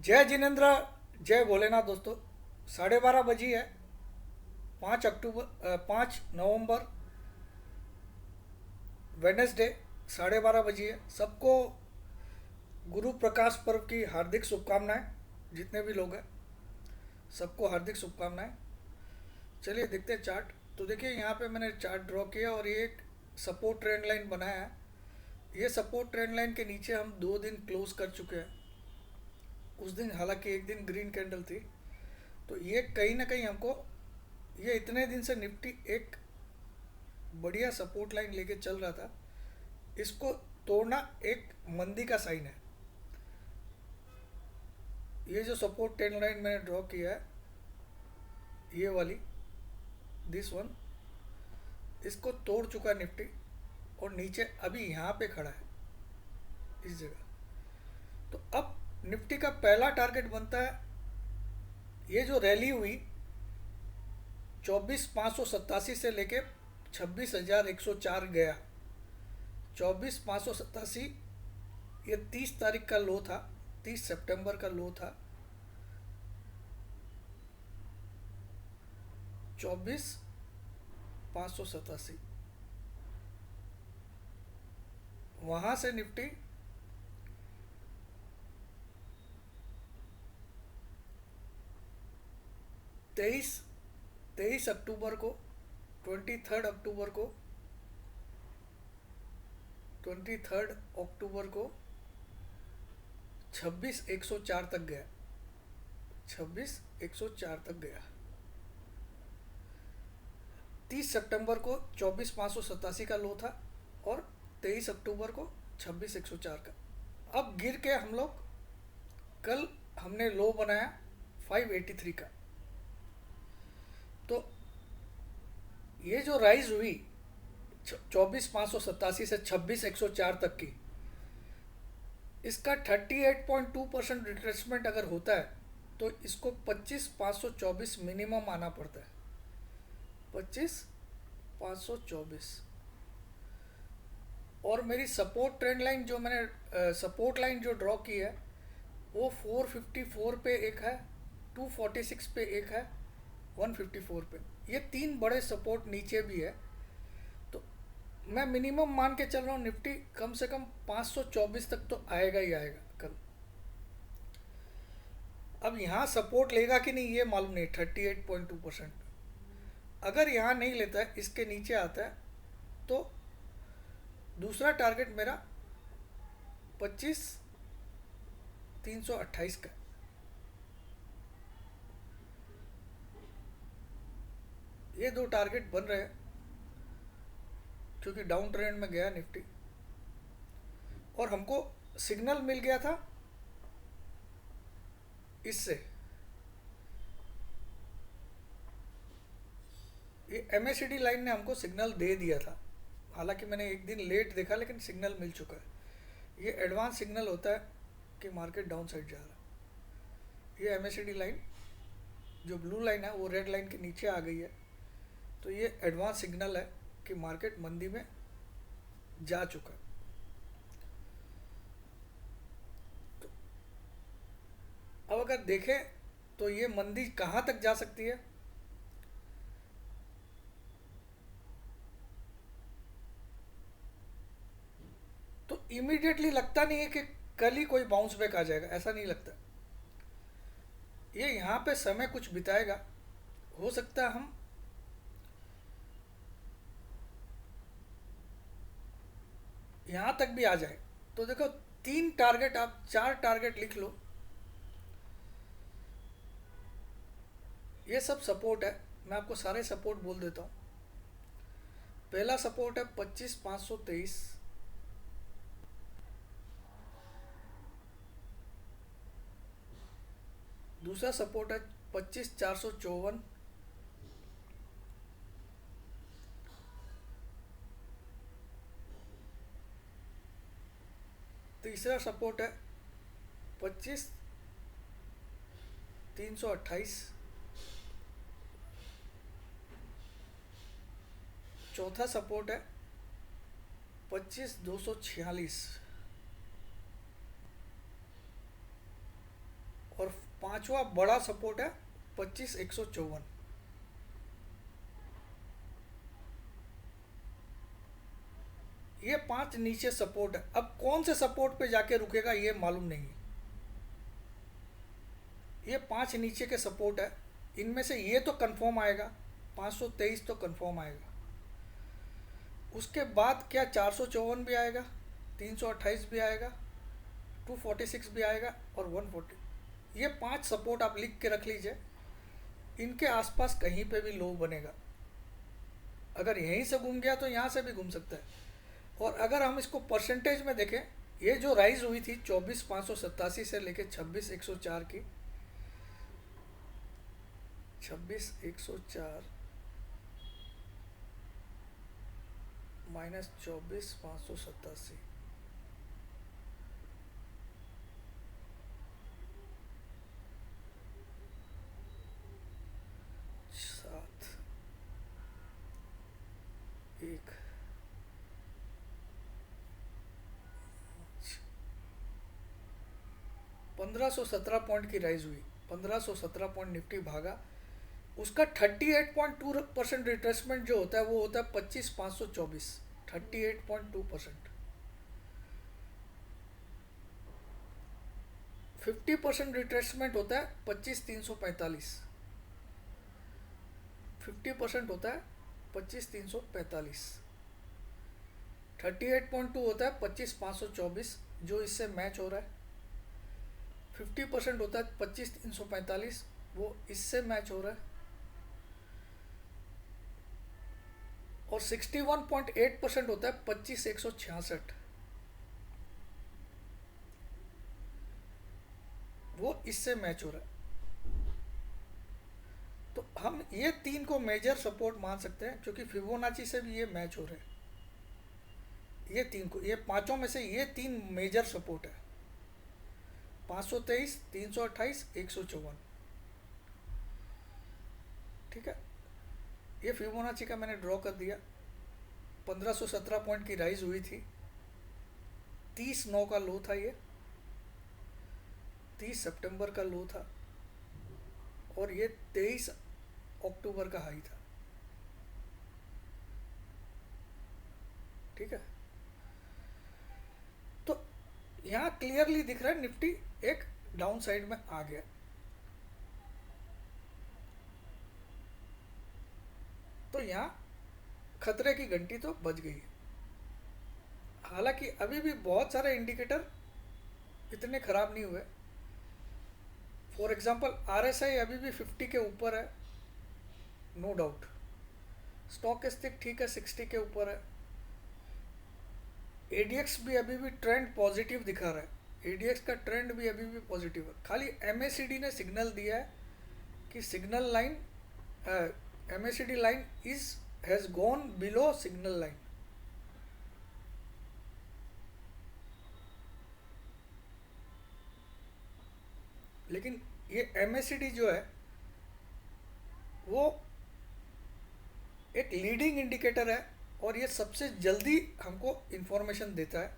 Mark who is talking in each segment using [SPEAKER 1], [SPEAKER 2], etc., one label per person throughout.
[SPEAKER 1] जय जिनेन्द्र, जय भोलेनाथ दोस्तों। 12:30 बजी है। 5 नवंबर वेडनेसडे। 12:30 बजी है। सबको गुरु प्रकाश पर्व की हार्दिक शुभकामनाएं। जितने भी लोग हैं सबको हार्दिक शुभकामनाएं। चलिए देखते हैं चार्ट। तो देखिए यहाँ पे मैंने चार्ट ड्रॉ किया और ये एक सपोर्ट ट्रेंड लाइन बनाया है। ये सपोर्ट ट्रेंड लाइन के नीचे हम 2 दिन क्लोज कर चुके हैं। उस दिन हालांकि एक दिन ग्रीन कैंडल थी। तो ये कहीं ना कहीं हमको, ये इतने दिन से निफ्टी एक बढ़िया सपोर्ट लाइन लेके चल रहा था, इसको तोड़ना एक मंदी का साइन है। ये जो सपोर्ट ट्रेंड लाइन मैंने ड्रॉ किया है, ये वाली, दिस वन, इसको तोड़ चुका है निफ्टी और नीचे अभी यहाँ पे खड़ा है इस जगह। तो अब निफ्टी का पहला टारगेट बनता है, ये जो रैली हुई 24,587 से लेके 26,104 गया। 24,587 ये 30 तारीख का लो था, 30 सितंबर का लो था। 24,587 वहां से निफ्टी 23 अक्टूबर को, 23 अक्टूबर को 26,104 तक गया। 26,104 तक गया। 30 सितंबर को 24,587 का लो था और 23 अक्टूबर को 26,104 का। अब गिर के हम लोग, कल हमने लो बनाया 583 का। तो ये जो राइज हुई 24,587 से 26,104 तक की, इसका 38.2% रिट्रेसमेंट अगर होता है तो इसको 25,524 मिनिमम आना पड़ता है। 25,524। और मेरी सपोर्ट ट्रेंड लाइन जो मैंने सपोर्ट लाइन जो ड्रॉ की है वो 454 पे एक है, 246 पे एक है, 154 पे। ये 3 बड़े सपोर्ट नीचे भी है। तो मैं मिनिमम मान के चल रहा हूँ निफ्टी कम से कम 524 तक तो आएगा ही आएगा कल। अब यहाँ सपोर्ट लेगा कि नहीं ये मालूम नहीं। 38.2%। अगर यहाँ नहीं लेता है, इसके नीचे आता है, तो दूसरा टारगेट मेरा 25,328 का। ये 2 टारगेट बन रहे हैं क्योंकि डाउन ट्रेंड में गया निफ्टी और हमको सिग्नल मिल गया था इससे। ये MACD लाइन ने हमको सिग्नल दे दिया था, हालांकि मैंने एक दिन लेट देखा लेकिन सिग्नल मिल चुका है। ये एडवांस सिग्नल होता है कि मार्केट डाउन साइड जा रहा है। ये MACD लाइन जो ब्लू लाइन है वो रेड लाइन के नीचे आ गई है, तो ये एडवांस सिग्नल है कि मार्केट मंदी में जा चुका है। तो अब अगर देखें तो ये मंदी कहाँ तक जा सकती है। तो इमीडिएटली लगता नहीं है कि कल ही कोई बाउंस बैक आ जाएगा, ऐसा नहीं लगता। ये यहाँ पे समय कुछ बिताएगा। हो सकता है हम यहाँ तक भी आ जाए। तो देखो 3 टारगेट, आप 4 टारगेट लिख लो। ये सब सपोर्ट है, मैं आपको सारे सपोर्ट बोल देता हूँ। पहला सपोर्ट है 25,523। दूसरा सपोर्ट है 25,454। तीसरा सपोर्ट है 25,328। चौथा सपोर्ट है 25,246। पांचवा बड़ा सपोर्ट है 25,154। ये 5 नीचे सपोर्ट है। अब कौन से सपोर्ट पे जाके रुकेगा ये मालूम नहीं है। ये 5 नीचे के सपोर्ट है, इनमें से ये तो कंफर्म आएगा, 523 तो कंफर्म आएगा। उसके बाद क्या 454 भी आएगा, 328 भी आएगा, 246 भी आएगा और 140। ये 5 सपोर्ट आप लिख के रख लीजिए। इनके आसपास कहीं पे भी लो बनेगा। अगर यहीं से घूम गया तो यहाँ से भी घूम सकता है। और अगर हम इसको परसेंटेज में देखें, ये जो राइज हुई थी 24,587 से लेके 26,104 की, 26,104 माइनस 24,587, सात एक 1517 पॉइंट की राइज हुई, 1517 पॉइंट निफ्टी भागा। उसका 38.2% रिट्रेसमेंट जो होता है वो होता है 25,524, 38.2%। 50% रिट्रेसमेंट होता है 25,345, 50% होता है 25,345। 38.2 होता है 25,524 जो इससे मैच हो रहा है। 50% होता है 25,345 वो इससे मैच हो रहा है। और 61.8% होता है 25,166 वो इससे मैच हो रहा है। तो हम ये 3 को मेजर सपोर्ट मान सकते हैं क्योंकि फिबोनाची से भी ये मैच हो रहे हैं। ये 3 को, ये पांचों में से ये 3 मेजर सपोर्ट है, 523, 328, 154। ठीक है, ये फिबोनाची का मैंने ड्रॉ कर दिया। 1517 पॉइंट की राइज हुई थी, 30/9 का लो था ये, 30 सितंबर का लो था और ये 23 अक्टूबर का हाई था। ठीक है, तो यहाँ क्लियरली दिख रहा है निफ्टी एक डाउन साइड में आ गया। तो यहाँ खतरे की घंटी तो बज गई है। हालांकि अभी भी बहुत सारे इंडिकेटर इतने खराब नहीं हुए। फॉर एग्जांपल आरएसआई अभी भी 50 के ऊपर है, नो डाउट। स्टॉकेस्टिक ठीक है, 60 के ऊपर है। एडीएक्स भी अभी भी ट्रेंड पॉजिटिव दिखा रहा है, एडीएक्स का ट्रेंड भी अभी भी पॉजिटिव है। खाली एमएसीडी ने सिग्नल दिया है कि signal line, MACD line has gone below signal line. लेकिन ये एमएसीडी जो है वो एक लीडिंग इंडिकेटर है और ये सबसे जल्दी हमको इंफॉर्मेशन देता है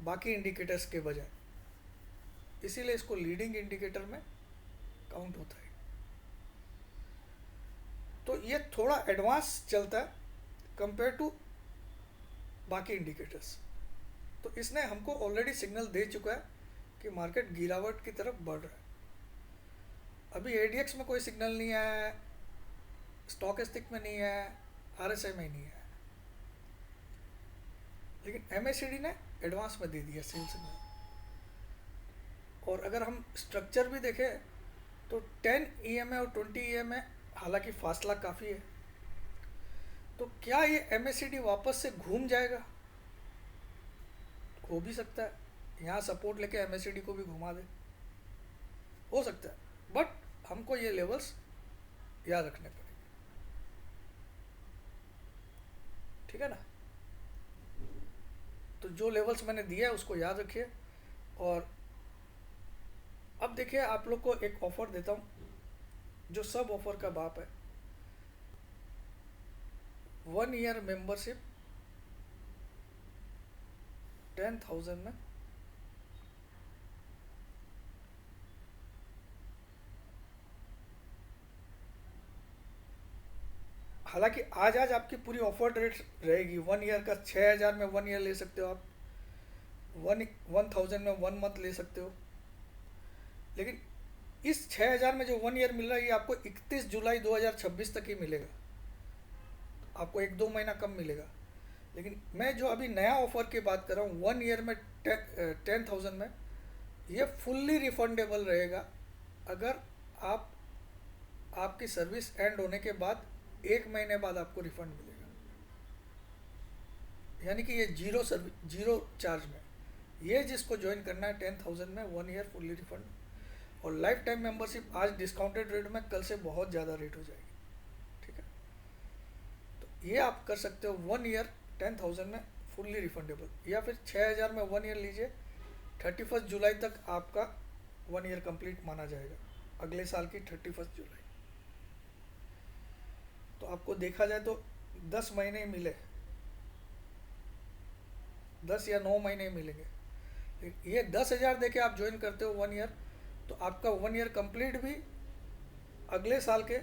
[SPEAKER 1] बाकी इंडिकेटर्स के बजाय, इसीलिए इसको लीडिंग इंडिकेटर में काउंट होता है। तो ये थोड़ा एडवांस चलता है कंपेयर टू बाकी इंडिकेटर्स। तो इसने हमको ऑलरेडी सिग्नल दे चुका है कि मार्केट गिरावट की तरफ बढ़ रहा है। अभी एडीएक्स में कोई सिग्नल नहीं आया है, स्टॉकेस्टिक में नहीं है, आरएसआई में नहीं है, लेकिन एमएसीडी ने एडवांस में दे दिया सेल सिग्नल। और अगर हम स्ट्रक्चर भी देखें तो 10 ईएमए और 20 ईएमए, हालांकि फासला काफ़ी है। तो क्या ये एमएसीडी वापस से घूम जाएगा? हो भी सकता है, यहाँ सपोर्ट लेके एमएसीडी को भी घुमा दे, हो सकता है। बट हमको ये लेवल्स याद रखने पड़ेंगे। ठीक है ना? तो जो लेवल्स मैंने दिया है उसको याद रखिए। और अब देखिए, आप लोग को एक ऑफर देता हूँ जो सब ऑफर का बाप है। 1 ईयर मेंबरशिप 10,000 में हालांकि आज आपकी पूरी ऑफर रेट रहेगी 1 ईयर का 6,000 में 1 ईयर ले सकते हो आप, 1000 में 1 मंथ ले सकते हो। लेकिन इस 6,000 में जो 1 ईयर मिल रहा है ये आपको 31 जुलाई 2026 तक ही मिलेगा, आपको 1-2 महीना कम मिलेगा। लेकिन मैं जो अभी नया ऑफर की बात कर रहा हूँ 1 ईयर में 10,000 में, ये फुल्ली रिफंडेबल रहेगा अगर आप आपकी सर्विस एंड होने के बाद 1 महीने बाद आपको रिफंड मिलेगा, यानी कि ये जीरो चार्ज में। ये जिसको ज्वाइन करना है 10,000 में 1 ईयर फुल्ली रिफंड, और लाइफ टाइम मेंबरशिप आज डिस्काउंटेड रेट में, कल से बहुत ज़्यादा रेट हो जाएगी, ठीक है। तो ये आप कर सकते हो 1 ईयर 10,000 में फुल्ली रिफंडेबल, या फिर 6,000 में 1 ईयर लीजिए, 31 जुलाई तक आपका 1 ईयर कंप्लीट माना जाएगा, अगले साल की 31 जुलाई। तो आपको देखा जाए तो 10 महीने ही मिले, 10 या 9 महीने ही मिलेंगे। ये 10,000 देके आप ज्वाइन करते हो 1 ईयर, तो आपका 1 ईयर कंप्लीट भी अगले साल के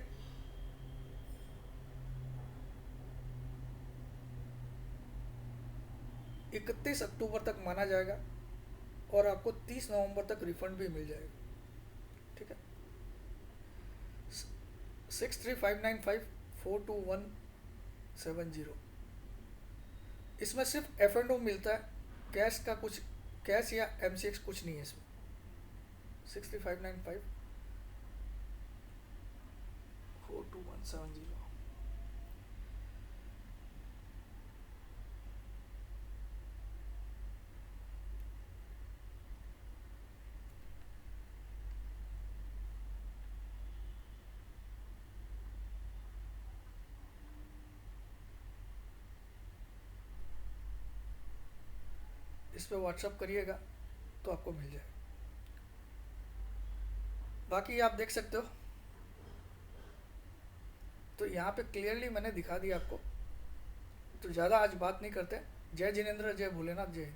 [SPEAKER 1] 31 अक्टूबर तक माना जाएगा, और आपको 30 नवंबर तक रिफंड भी मिल जाएगा, ठीक है। 6359542170, इसमें सिर्फ F&O मिलता है, कैश का कुछ, कैश या MCX कुछ नहीं है इसमें। 6359542170। इस पर व्हाट्सअप करिएगा तो आपको मिल जाए। बाकी आप देख सकते हो, तो यहाँ पे क्लियरली मैंने दिखा दिया आपको, तो ज़्यादा आज बात नहीं करते। जय जिनेंद्र, जय भोलेनाथ, जय हिंद।